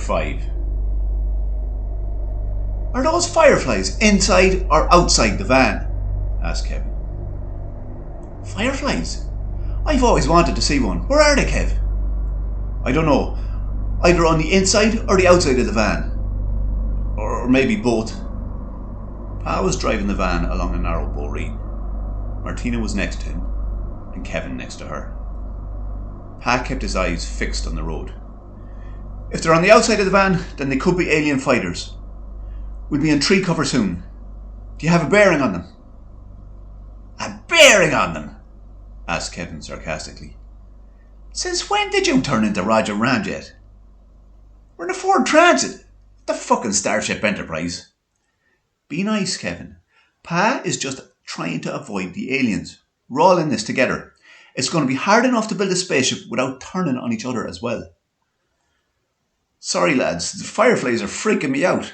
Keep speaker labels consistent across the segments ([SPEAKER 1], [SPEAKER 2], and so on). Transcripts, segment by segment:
[SPEAKER 1] 5. Are those fireflies inside or outside the van? Asked Kevin. Fireflies? I've always wanted to see one. Where are they, Kev? I don't know. Either on the inside or the outside of the van. Or maybe both. Pa was driving the van along a narrow boreen. Martina was next to him, and Kevin next to her. Pa kept his eyes fixed on the road. If they're on the outside of the van, then they could be alien fighters. We'll be in tree cover soon. Do you have a bearing on them? A bearing on them? Asked Kevin sarcastically. Since when did you turn into Roger Ramjet? We're in a Ford Transit, the fucking Starship Enterprise. Be nice, Kevin. Pa is just trying to avoid the aliens. We're all in this together. It's going to be hard enough to build a spaceship without turning on each other as well. Sorry, lads, the fireflies are freaking me out.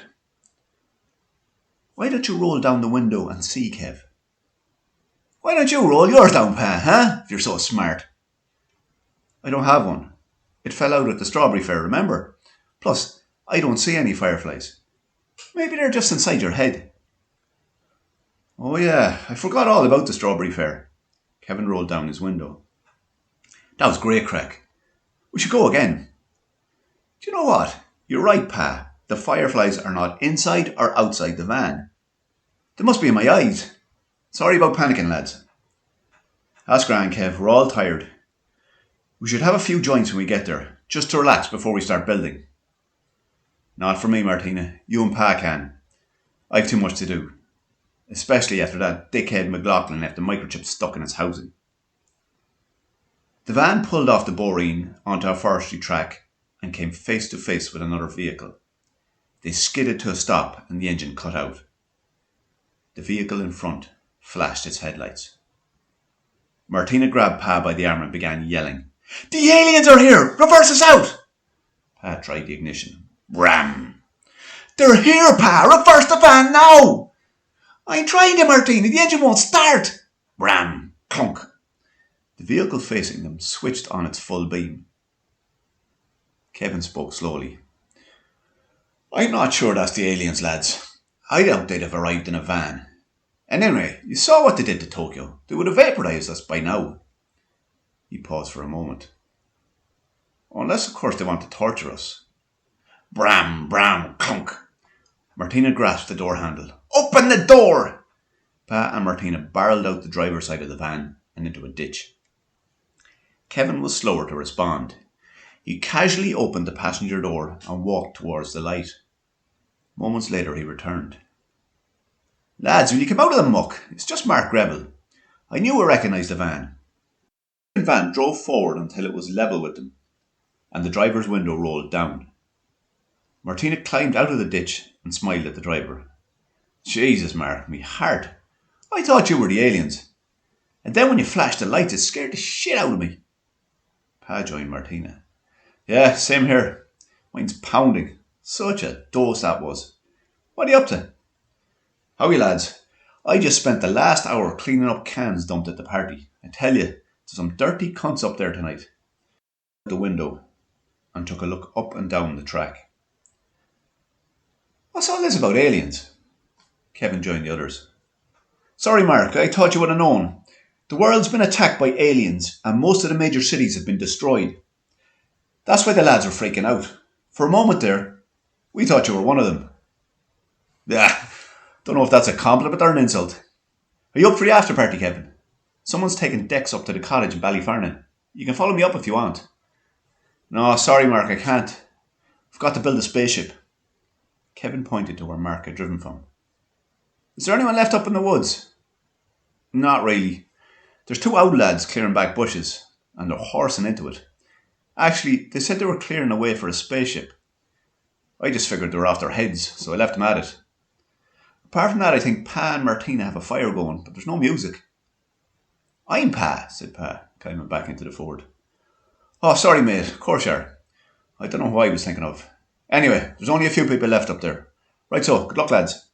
[SPEAKER 1] Why don't you roll down the window and see, Kev? Why don't you roll yours down, Pa, huh? If you're so smart. I don't have one. It fell out at the strawberry fair, remember? Plus, I don't see any fireflies. Maybe they're just inside your head. Oh yeah, I forgot all about the strawberry fair. Kevin rolled down his window. That was great crack. We should go again. Do you know what? You're right, Pa. The fireflies are not inside or outside the van. They must be in my eyes. Sorry about panicking, lads. That's grand, Kev. We're all tired. We should have a few joints when we get there, just to relax before we start building. Not for me, Martina. You and Pa can. I've too much to do. Especially after that dickhead McLaughlin left the microchip stuck in his housing. The van pulled off the boreen onto a forestry track and came face to face with another vehicle. They skidded to a stop and the engine cut out. The vehicle in front flashed its headlights. Martina grabbed Pa by the arm and began yelling. The aliens are here! Reverse us out! Pa tried the ignition. Ram! They're here, Pa! Reverse the van now! I'm trying to, Martina. The engine won't start! Ram! Clunk! The vehicle facing them switched on its full beam. Kevin spoke slowly. I'm not sure that's the aliens, lads. I doubt they'd have arrived in a van. And anyway, you saw what they did to Tokyo. They would have vaporized us by now. He paused for a moment. Unless, of course, they want to torture us. Bram, bram, clunk. Martina grasped the door handle. Open the door! Pa and Martina barreled out the driver's side of the van and into a ditch. Kevin was slower to respond. He casually opened the passenger door and walked towards the light. Moments later he returned. Lads, will you come out of the muck? It's just Mark Greville. I knew I recognised the van. The van drove forward until it was level with them, and the driver's window rolled down. Martina climbed out of the ditch and smiled at the driver. Jesus, Mark, me heart. I thought you were the aliens. And then when you flashed the lights, it scared the shit out of me. Pa joined Martina. Yeah, same here. Mine's pounding. Such a dose that was. What are you up to? How are you, lads? I just spent the last hour cleaning up cans dumped at the party. I tell you, there's some dirty cunts up there tonight. The window and took a look up and down the track. What's all this about aliens? Kevin joined the others. Sorry, Mark, I thought you would have known. The world's been attacked by aliens and most of the major cities have been destroyed. That's why the lads are freaking out. For a moment there, we thought you were one of them. Yeah, don't know if that's a compliment or an insult. Are you up for the after party, Kevin? Someone's taking Dex up to the cottage in Ballyfernan. You can follow me up if you want. No, sorry, Mark, I can't. I've got to build a spaceship. Kevin pointed to where Mark had driven from. Is there anyone left up in the woods? Not really. There's 2 old lads clearing back bushes, and they're horsing into it. Actually, they said they were clearing away for a spaceship. I just figured they were off their heads, so I left them at it. Apart from that, I think Pa and Martina have a fire going, but there's no music. I'm Pa, said Pa, climbing back into the Ford. Oh, sorry, mate. Of course you are. I don't know who I was thinking of. Anyway, there's only a few people left up there. Right so, good luck, lads.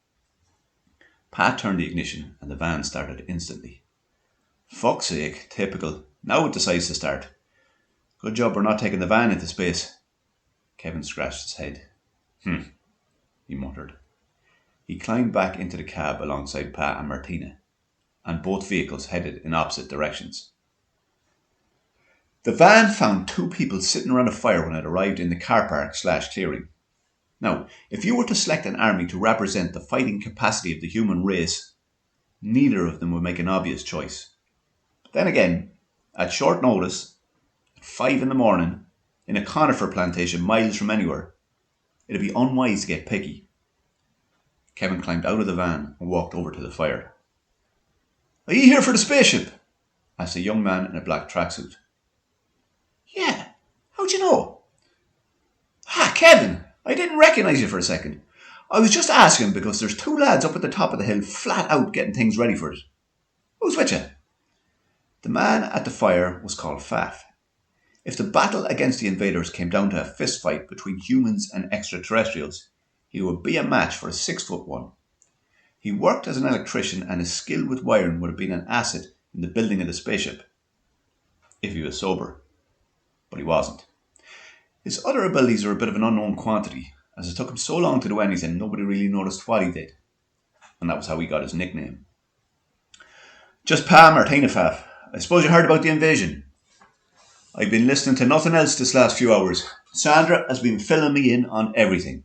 [SPEAKER 1] Pa turned the ignition and the van started instantly. Fuck's sake, typical. Now it decides to start. Good job we're not taking the van into space. Kevin scratched his head. he muttered. He climbed back into the cab alongside Pa and Martina, and both vehicles headed in opposite directions. The van found two people sitting around a fire when it arrived in the car park/clearing. Now, if you were to select an army to represent the fighting capacity of the human race, neither of them would make an obvious choice. But then again, at short notice, at 5 a.m, in a conifer plantation miles from anywhere, it'd be unwise to get picky. Kevin climbed out of the van and walked over to the fire. "Are you here for the spaceship?" asked a young man in a black tracksuit. "Yeah, how'd you know?" Kevin, I didn't recognise you for a second. I was just asking because there's two lads up at the top of the hill flat out getting things ready for it. Who's with you?" The man at the fire was called Faf. If the battle against the invaders came down to a fist fight between humans and extraterrestrials, he would be a match for a 6'1". He worked as an electrician, and his skill with wiring would have been an asset in the building of the spaceship, if he was sober. But he wasn't. His other abilities are a bit of an unknown quantity, as it took him so long to do anything nobody really noticed what he did. And that was how he got his nickname. "Just Pa Martina, Faf. I suppose you heard about the invasion." "I've been listening to nothing else this last few hours. Sandra has been filling me in on everything."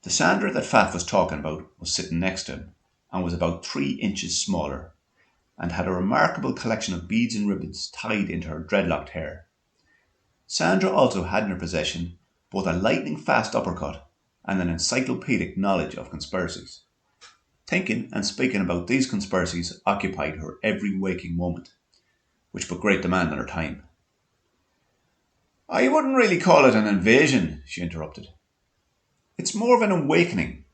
[SPEAKER 1] The Sandra that Faf was talking about was sitting next to him, and was about 3 inches smaller, and had a remarkable collection of beads and ribbons tied into her dreadlocked hair. Sandra also had in her possession both a lightning-fast uppercut and an encyclopedic knowledge of conspiracies. Thinking and speaking about these conspiracies occupied her every waking moment, which put great demand on her time. "I wouldn't really call it an invasion," she interrupted. "It's more of an awakening.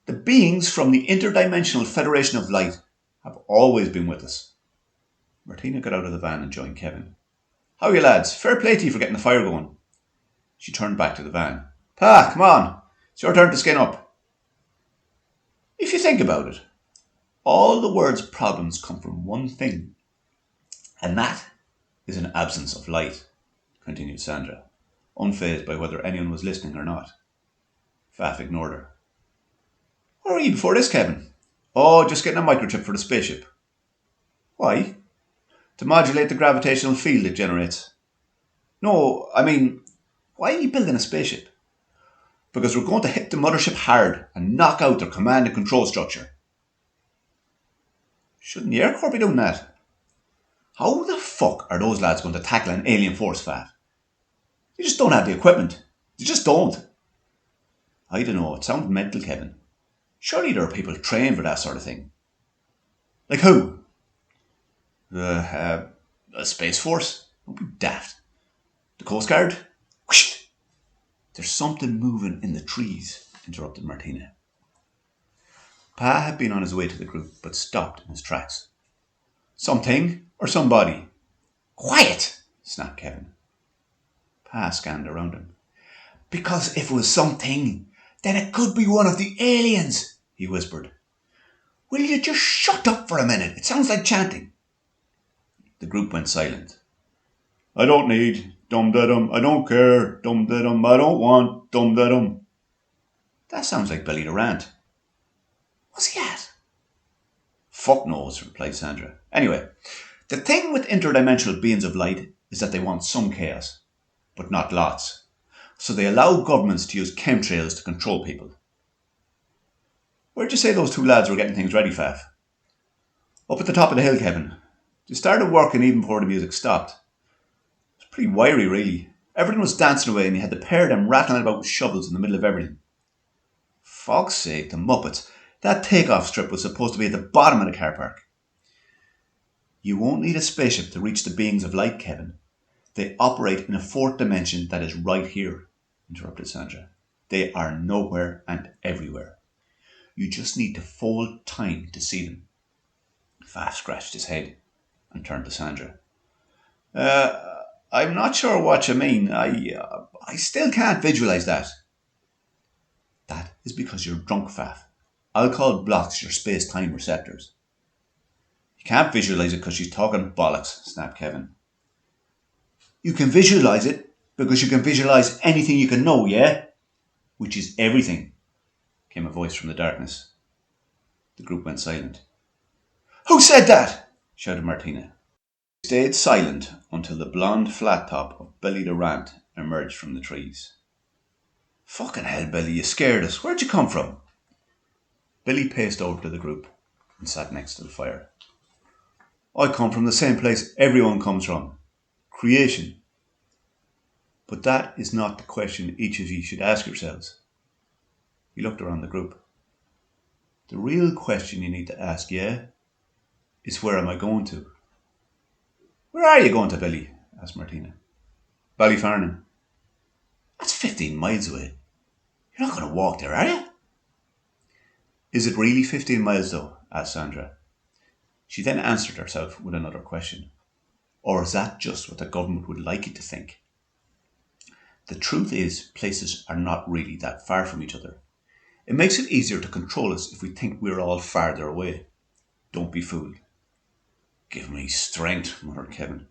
[SPEAKER 1] The beings from the Interdimensional Federation of Light have always been with us." Martina got out of the van and joined Kevin. "How are you lads? Fair play to you for getting the fire going." She turned back to the van. "Pa, come on. It's your turn to skin up." "If you think about it, all the world's problems come from one thing, and that is an absence of light," continued Sandra, unfazed by whether anyone was listening or not. Faf ignored her. "Where were you before this, Kevin?" "Oh, just getting a microchip for the spaceship." "Why?" "To modulate the gravitational field it generates." "No, I mean, why are you building a spaceship?" "Because we're going to hit the mothership hard and knock out their command and control structure." "Shouldn't the Air Corps be doing that?" "How the fuck are those lads going to tackle an alien force, Faf? They just don't have the equipment. They just don't." "I don't know, it sounds mental, Kevin. Surely there are people trained for that sort of thing." "Like who?" A Space Force? Don't be daft. The Coast Guard? Whoosh! "There's something moving in the trees," interrupted Martina. Pa had been on his way to the group, but stopped in his tracks. "Something or somebody?" "Quiet!" snapped Kevin. Pa scanned around him. "Because if it was something, then it could be one of the aliens," he whispered. "Will you just shut up for a minute? It sounds like chanting." The group went silent. "I don't need, dum-da-dum, I don't care, dum-da-dum, I don't want, dum-da-dum." "That sounds like Billy Durant." "What's he at?" "Fuck knows," replied Sandra. "Anyway, the thing with interdimensional beings of light is that they want some chaos, but not lots. So they allow governments to use chemtrails to control people." "Where'd you say those two lads were getting things ready, Faf?" "Up at the top of the hill, Kevin. They started working even before the music stopped. It was pretty wiry, really. Everything was dancing away, and you had the pair of them rattling about with shovels in the middle of everything." "Fuck's sake, the Muppets. That takeoff strip was supposed to be at the bottom of the car park." "You won't need a spaceship to reach the beings of light, Kevin. They operate in a fourth dimension that is right here," interrupted Sandra. "They are nowhere and everywhere. You just need to fold time to see them." Faf scratched his head and turned to Sandra. I'm not sure what you mean. I still can't visualize that." "That is because you're drunk, Faf. Alcohol blocks your space-time receptors." "You can't visualize it because she's talking bollocks," snapped Kevin. "You can visualize it because you can visualize anything you can know, yeah? which is everything, came a voice from the darkness. The group went silent. Who said that? Shouted Martina. They stayed silent until the blonde flat top of Billy the Rant emerged from the trees. Fucking hell, Billy, you scared us. Where'd you come from? Billy paced over to the group and sat next to the fire. I come from the same place everyone comes from. Creation. But that is not the question each of you should ask yourselves. He looked around the group. The real question you need to ask, is where am I going to? Where are you going to, Billy? Asked Martina. Ballyfarnan. That's 15 miles away. You're not going to walk there, are you? Is it really 15 miles though? Asked Sandra. She then answered herself with another question. Or is that just what the government would like you to think? The truth is, places are not really that far from each other. It makes it easier to control us if we think we're all farther away. Don't be fooled. Give me strength, muttered Kevin.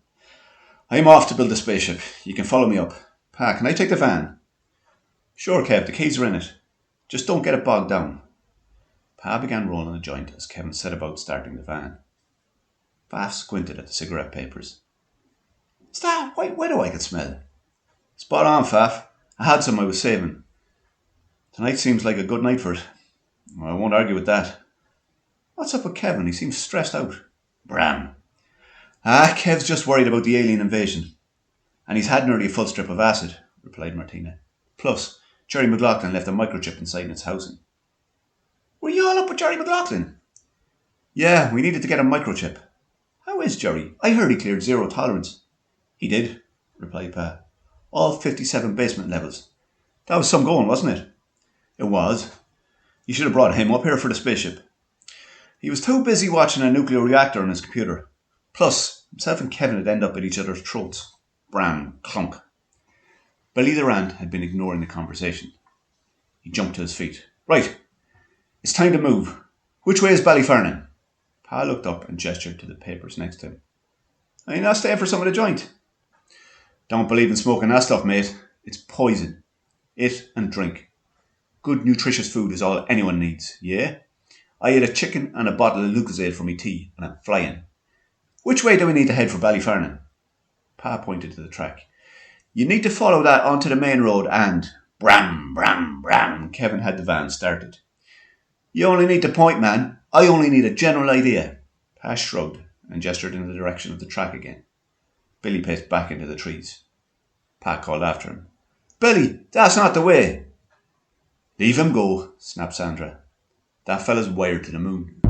[SPEAKER 1] I'm off to build a spaceship. You can follow me up. Pa, can I take the van? Sure, Kev, the keys are in it. Just don't get it bogged down. Pa began rolling a joint as Kevin set about starting the van. Paf squinted at the cigarette papers. What's that? Why do I can smell? Spot on, Faf. I had some I was saving. Tonight seems like a good night for it. Well, I won't argue with that. What's up with Kevin? He seems stressed out. Bram. Kev's just worried about the alien invasion. And he's had nearly a full strip of acid, replied Martina. Plus, Jerry McLaughlin left a microchip inside its housing. Were you all up with Jerry McLaughlin? Yeah, we needed to get a microchip. How is Jerry? I heard he cleared 0 tolerance. He did, replied Pa. All 57 basement levels. That was some going, wasn't it? It was. You should have brought him up here for the spaceship. He was too busy watching a nuclear reactor on his computer. Plus, himself and Kevin would end up at each other's throats. Bram, clunk. Billy the Rant had been ignoring the conversation. He jumped to his feet. Right, it's time to move. Which way is Ballyfarnan? Pa looked up and gestured to the papers next to him. Are you not staying for some of the joint? Don't believe in smoking that stuff, mate. It's poison. Eat and drink. Good nutritious food is all anyone needs, yeah? I ate a chicken and a bottle of Lucozade for me tea, and I'm flying. Which way do we need to head for Ballyfarnan? Pa pointed to the track. You need to follow that onto the main road and... Bram, bram, bram, Kevin had the van started. You only need to point, man. I only need a general idea. Pa shrugged and gestured in the direction of the track again. Billy paced back into the trees. Pa called after him. Billy, that's not the way. Leave him go, snapped Sandra. That fella's wired to the moon.